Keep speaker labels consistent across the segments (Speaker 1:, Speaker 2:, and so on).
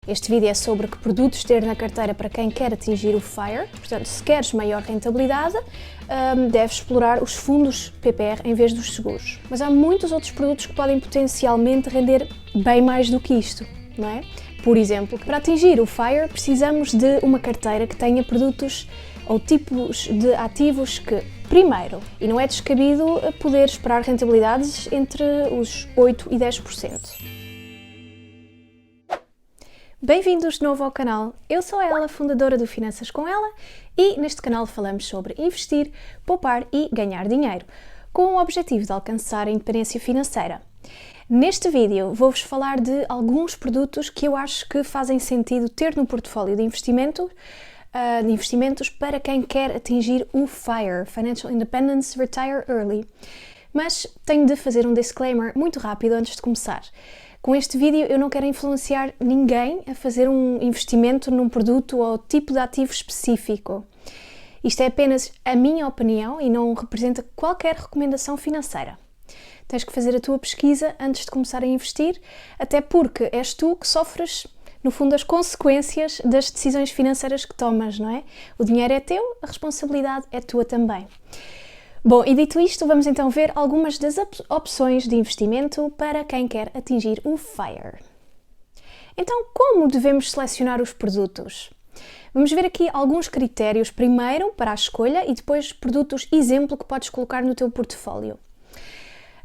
Speaker 1: Este vídeo é sobre que produtos ter na carteira para quem quer atingir o FIRE. Portanto, se queres maior rentabilidade, deves explorar os fundos PPR em vez dos seguros. Mas há muitos outros produtos que podem potencialmente render bem mais do que isto, não é? Por exemplo, para atingir o FIRE precisamos de uma carteira que tenha produtos ou tipos de ativos que, primeiro, e não é descabido poder esperar rentabilidades entre os 8% e 10%. Bem-vindos de novo ao canal, eu sou a Ela, fundadora do Finanças com Ela, e neste canal falamos sobre investir, poupar e ganhar dinheiro, com o objetivo de alcançar a independência financeira. Neste vídeo vou-vos falar de alguns produtos que eu acho que fazem sentido ter no portfólio de investimentos para quem quer atingir o FIRE, Financial Independence Retire Early. Mas tenho de fazer um disclaimer muito rápido antes de começar. Com este vídeo eu não quero influenciar ninguém a fazer um investimento num produto ou tipo de ativo específico. Isto é apenas a minha opinião e não representa qualquer recomendação financeira. Tens que fazer a tua pesquisa antes de começar a investir, até porque és tu que sofres, no fundo, as consequências das decisões financeiras que tomas, não é? O dinheiro é teu, a responsabilidade é tua também. Bom, e dito isto, vamos então ver algumas das opções de investimento para quem quer atingir o FIRE. Então, como devemos selecionar os produtos? Vamos ver aqui alguns critérios, primeiro para a escolha e depois produtos exemplo que podes colocar no teu portfólio.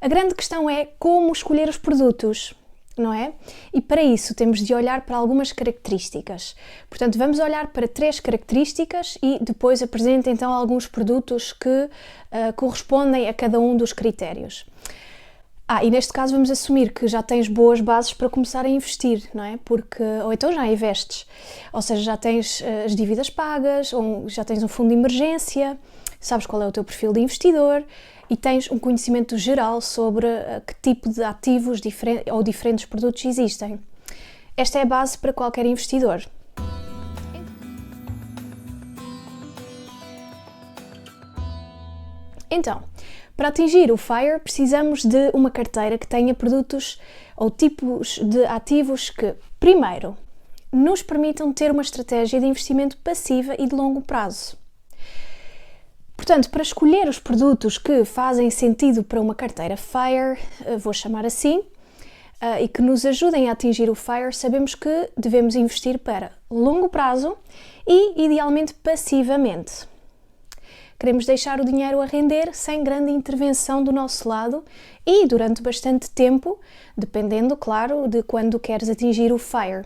Speaker 1: A grande questão é como escolher os produtos, não é? E para isso temos de olhar para algumas características. Portanto, vamos olhar para 3 características e depois apresento então alguns produtos que correspondem a cada um dos critérios. E neste caso vamos assumir que já tens boas bases para começar a investir, não é? Ou então já investes, ou seja, já tens as dívidas pagas, ou já tens um fundo de emergência, sabes qual é o teu perfil de investidor e tens um conhecimento geral sobre que tipo de ativos ou diferentes produtos existem. Esta é a base para qualquer investidor. Então, para atingir o FIRE precisamos de uma carteira que tenha produtos ou tipos de ativos que, primeiro, nos permitam ter uma estratégia de investimento passiva e de longo prazo. Portanto, para escolher os produtos que fazem sentido para uma carteira FIRE, vou chamar assim, e que nos ajudem a atingir o FIRE, sabemos que devemos investir para longo prazo e, idealmente, passivamente. Queremos deixar o dinheiro a render sem grande intervenção do nosso lado e durante bastante tempo, dependendo, claro, de quando queres atingir o FIRE.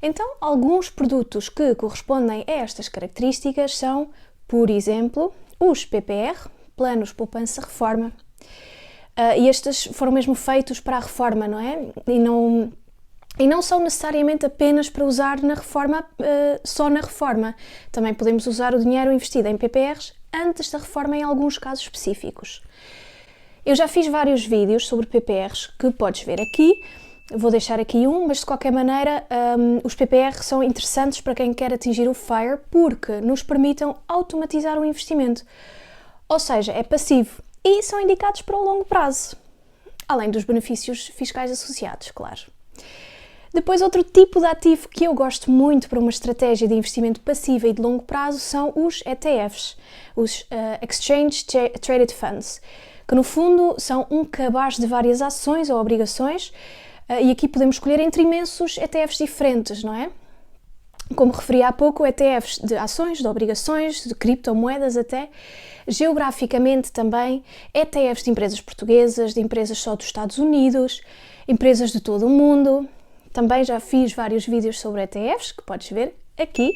Speaker 1: Então, alguns produtos que correspondem a estas características são, por exemplo, os PPR, Planos Poupança-Reforma. E estes foram mesmo feitos para a reforma, não é? E não são necessariamente apenas para usar na reforma, só na reforma. Também podemos usar o dinheiro investido em PPRs antes da reforma em alguns casos específicos. Eu já fiz vários vídeos sobre PPRs que podes ver aqui. Vou deixar aqui um, mas de qualquer maneira os PPR são interessantes para quem quer atingir o FIRE porque nos permitem automatizar o investimento. Ou seja, é passivo e são indicados para o longo prazo, além dos benefícios fiscais associados, claro. Depois, outro tipo de ativo que eu gosto muito para uma estratégia de investimento passiva e de longo prazo são os ETFs, os Exchange Traded Funds, que no fundo são um cabaz de várias ações ou obrigações. E aqui podemos escolher entre imensos ETFs diferentes, não é? Como referi há pouco, ETFs de ações, de obrigações, de criptomoedas até, geograficamente também, ETFs de empresas portuguesas, de empresas só dos Estados Unidos, empresas de todo o mundo. Também já fiz vários vídeos sobre ETFs, que podes ver aqui.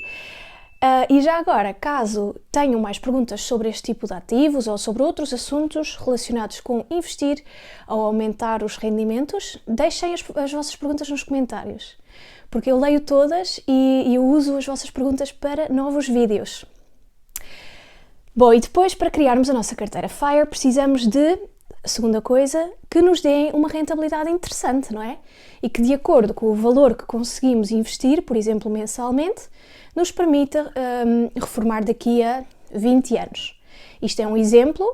Speaker 1: E já agora, caso tenham mais perguntas sobre este tipo de ativos ou sobre outros assuntos relacionados com investir ou aumentar os rendimentos, deixem as vossas perguntas nos comentários, porque eu leio todas e eu uso as vossas perguntas para novos vídeos. Bom, e depois, para criarmos a nossa carteira FIRE, precisamos de, segunda coisa, que nos deem uma rentabilidade interessante, não é? E que, de acordo com o valor que conseguimos investir, por exemplo, mensalmente, nos permita reformar daqui a 20 anos. Isto é um exemplo,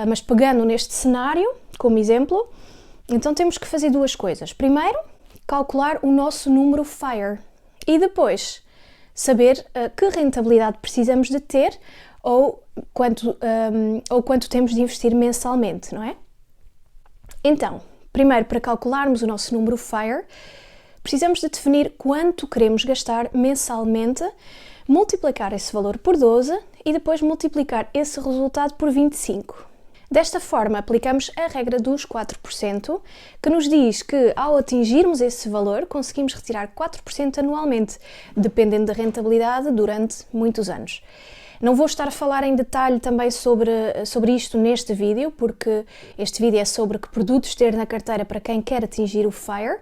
Speaker 1: mas pegando neste cenário como exemplo, então temos que fazer duas coisas. Primeiro, calcular o nosso número FIRE, E depois, saber que rentabilidade precisamos de ter ou quanto temos de investir mensalmente, não é? Então, primeiro, para calcularmos o nosso número FIRE, precisamos de definir quanto queremos gastar mensalmente, multiplicar esse valor por 12 e depois multiplicar esse resultado por 25. Desta forma, aplicamos a regra dos 4%, que nos diz que, ao atingirmos esse valor, conseguimos retirar 4% anualmente, dependendo da rentabilidade, durante muitos anos. Não vou estar a falar em detalhe também sobre isto neste vídeo, porque este vídeo é sobre que produtos ter na carteira para quem quer atingir o FIRE,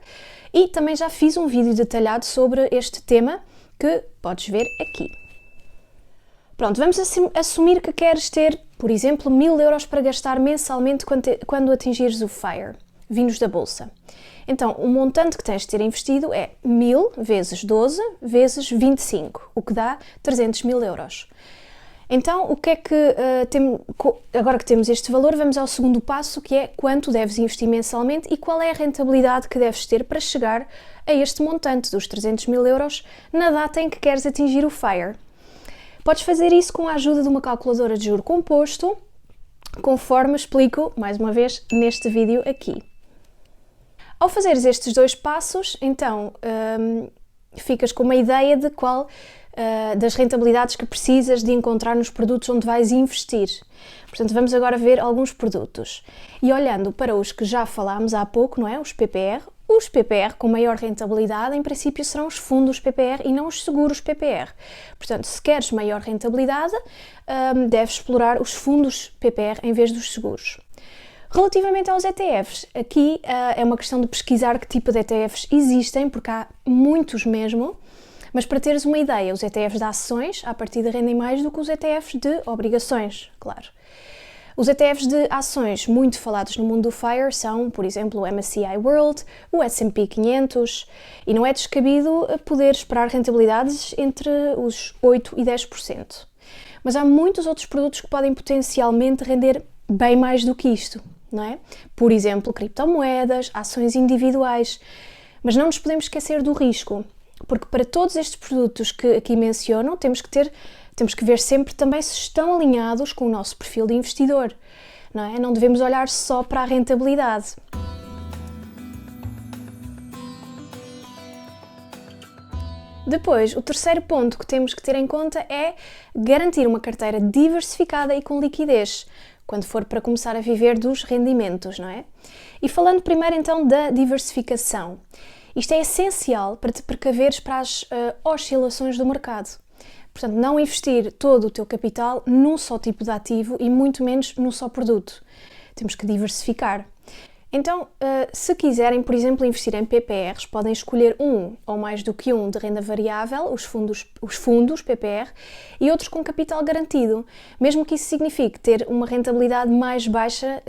Speaker 1: e também já fiz um vídeo detalhado sobre este tema, que podes ver aqui. Pronto, vamos assumir que queres ter, por exemplo, 1000 euros para gastar mensalmente quando atingires o FIRE, vindos da bolsa. Então, o montante que tens de ter investido é 1000 vezes 12 vezes 25, o que dá 300 mil euros. Então, o que é que agora que temos este valor, vamos ao segundo passo, que é quanto deves investir mensalmente e qual é a rentabilidade que deves ter para chegar a este montante dos 300 mil euros na data em que queres atingir o FIRE. Podes fazer isso com a ajuda de uma calculadora de juro composto, conforme explico, mais uma vez, neste vídeo aqui. Ao fazeres estes dois passos, então, ficas com uma ideia de qual das rentabilidades que precisas de encontrar nos produtos onde vais investir. Portanto, vamos agora ver alguns produtos. E olhando para os que já falámos há pouco, não é? Os PPR com maior rentabilidade, em princípio, serão os fundos PPR e não os seguros PPR. Portanto, se queres maior rentabilidade, deves explorar os fundos PPR em vez dos seguros. Relativamente aos ETFs, aqui é uma questão de pesquisar que tipo de ETFs existem, porque há muitos mesmo, mas para teres uma ideia, os ETFs de ações, à partida, rendem mais do que os ETFs de obrigações, claro. Os ETFs de ações muito falados no mundo do FIRE são, por exemplo, o MSCI World, o S&P 500, e não é descabido poder esperar rentabilidades entre os 8% e 10%. Mas há muitos outros produtos que podem potencialmente render bem mais do que isto, não é? Por exemplo, criptomoedas, ações individuais, mas não nos podemos esquecer do risco, porque para todos estes produtos que aqui menciono, temos que ver sempre também se estão alinhados com o nosso perfil de investidor, não é? Não devemos olhar só para a rentabilidade. Depois, o terceiro ponto que temos que ter em conta é garantir uma carteira diversificada e com liquidez, quando for para começar a viver dos rendimentos, não é? E falando primeiro então da diversificação. Isto é essencial para te precaveres para as oscilações do mercado. Portanto, não investir todo o teu capital num só tipo de ativo e muito menos num só produto. Temos que diversificar. Então, se quiserem, por exemplo, investir em PPRs, podem escolher um ou mais do que um de renda variável, os fundos PPR, e outros com capital garantido, mesmo que isso signifique ter uma rentabilidade mais baixa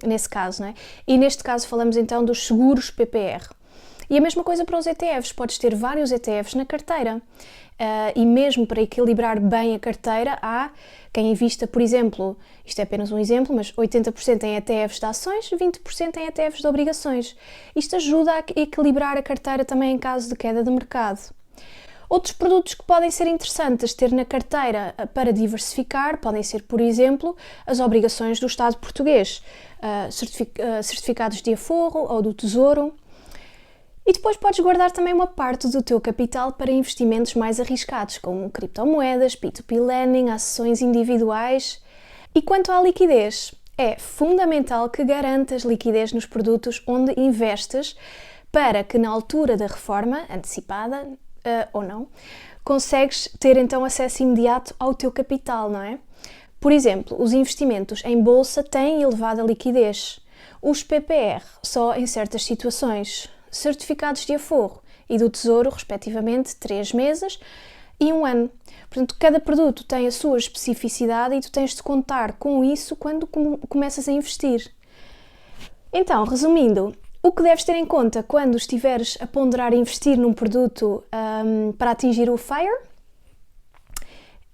Speaker 1: nesse caso, não é? E neste caso falamos então dos seguros PPR. E a mesma coisa para os ETFs, podes ter vários ETFs na carteira e mesmo para equilibrar bem a carteira há quem invista, por exemplo, isto é apenas um exemplo, mas 80% em ETFs de ações, 20% em ETFs de obrigações. Isto ajuda a equilibrar a carteira também em caso de queda de mercado. Outros produtos que podem ser interessantes ter na carteira para diversificar podem ser, por exemplo, as obrigações do Estado português, certificados de aforro ou do Tesouro. E depois podes guardar também uma parte do teu capital para investimentos mais arriscados, como criptomoedas, P2P lending, ações individuais. E quanto à liquidez, é fundamental que garantas liquidez nos produtos onde investes para que na altura da reforma, antecipada ou não, consegues ter então acesso imediato ao teu capital, não é? Por exemplo, os investimentos em bolsa têm elevada liquidez, os PPR só em certas situações, certificados de aforro e do Tesouro, respectivamente, 3 meses e 1 ano. Portanto, cada produto tem a sua especificidade e tu tens de contar com isso quando começas a investir. Então, resumindo, o que deves ter em conta quando estiveres a ponderar investir num produto para atingir o FIRE?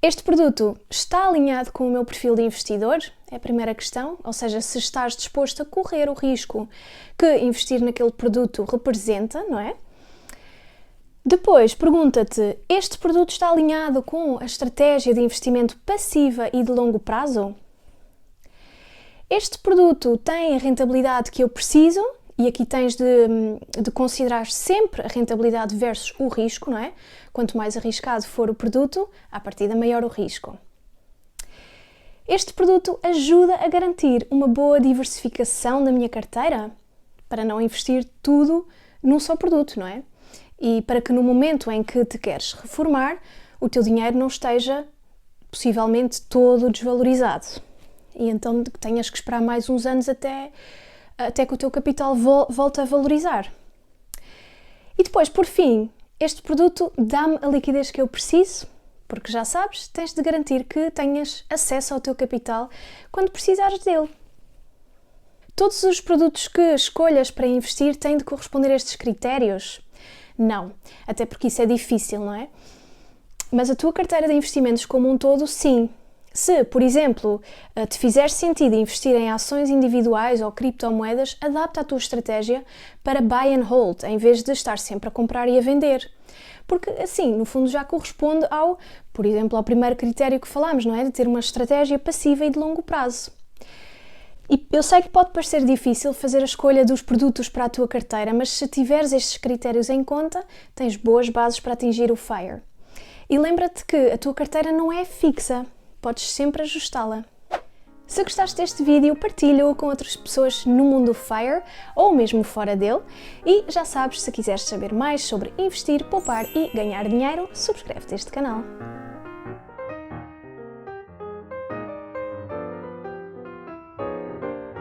Speaker 1: Este produto está alinhado com o meu perfil de investidor? É a primeira questão, ou seja, se estás disposto a correr o risco que investir naquele produto representa, não é? Depois, pergunta-te, este produto está alinhado com a estratégia de investimento passiva e de longo prazo? Este produto tem a rentabilidade que eu preciso? E aqui tens de considerar sempre a rentabilidade versus o risco, não é? Quanto mais arriscado for o produto, à partida maior o risco. Este produto ajuda a garantir uma boa diversificação da minha carteira, para não investir tudo num só produto, não é? E para que no momento em que te queres reformar, o teu dinheiro não esteja possivelmente todo desvalorizado. E então tenhas que esperar mais uns anos até que o teu capital volte a valorizar. E depois, por fim, este produto dá-me a liquidez que eu preciso, porque já sabes, tens de garantir que tenhas acesso ao teu capital quando precisares dele. Todos os produtos que escolhas para investir têm de corresponder a estes critérios? Não, até porque isso é difícil, não é? Mas a tua carteira de investimentos como um todo, sim. Se, por exemplo, te fizer sentido investir em ações individuais ou criptomoedas, adapta a tua estratégia para buy and hold, em vez de estar sempre a comprar e a vender. Porque, assim, no fundo já corresponde por exemplo, ao primeiro critério que falámos, não é? De ter uma estratégia passiva e de longo prazo. E eu sei que pode parecer difícil fazer a escolha dos produtos para a tua carteira, mas se tiveres estes critérios em conta, tens boas bases para atingir o FIRE. E lembra-te que a tua carteira não é fixa. Podes sempre ajustá-la. Se gostaste deste vídeo, partilha-o com outras pessoas no mundo FIRE ou mesmo fora dele. E já sabes, se quiseres saber mais sobre investir, poupar e ganhar dinheiro, subscreve-te a este canal.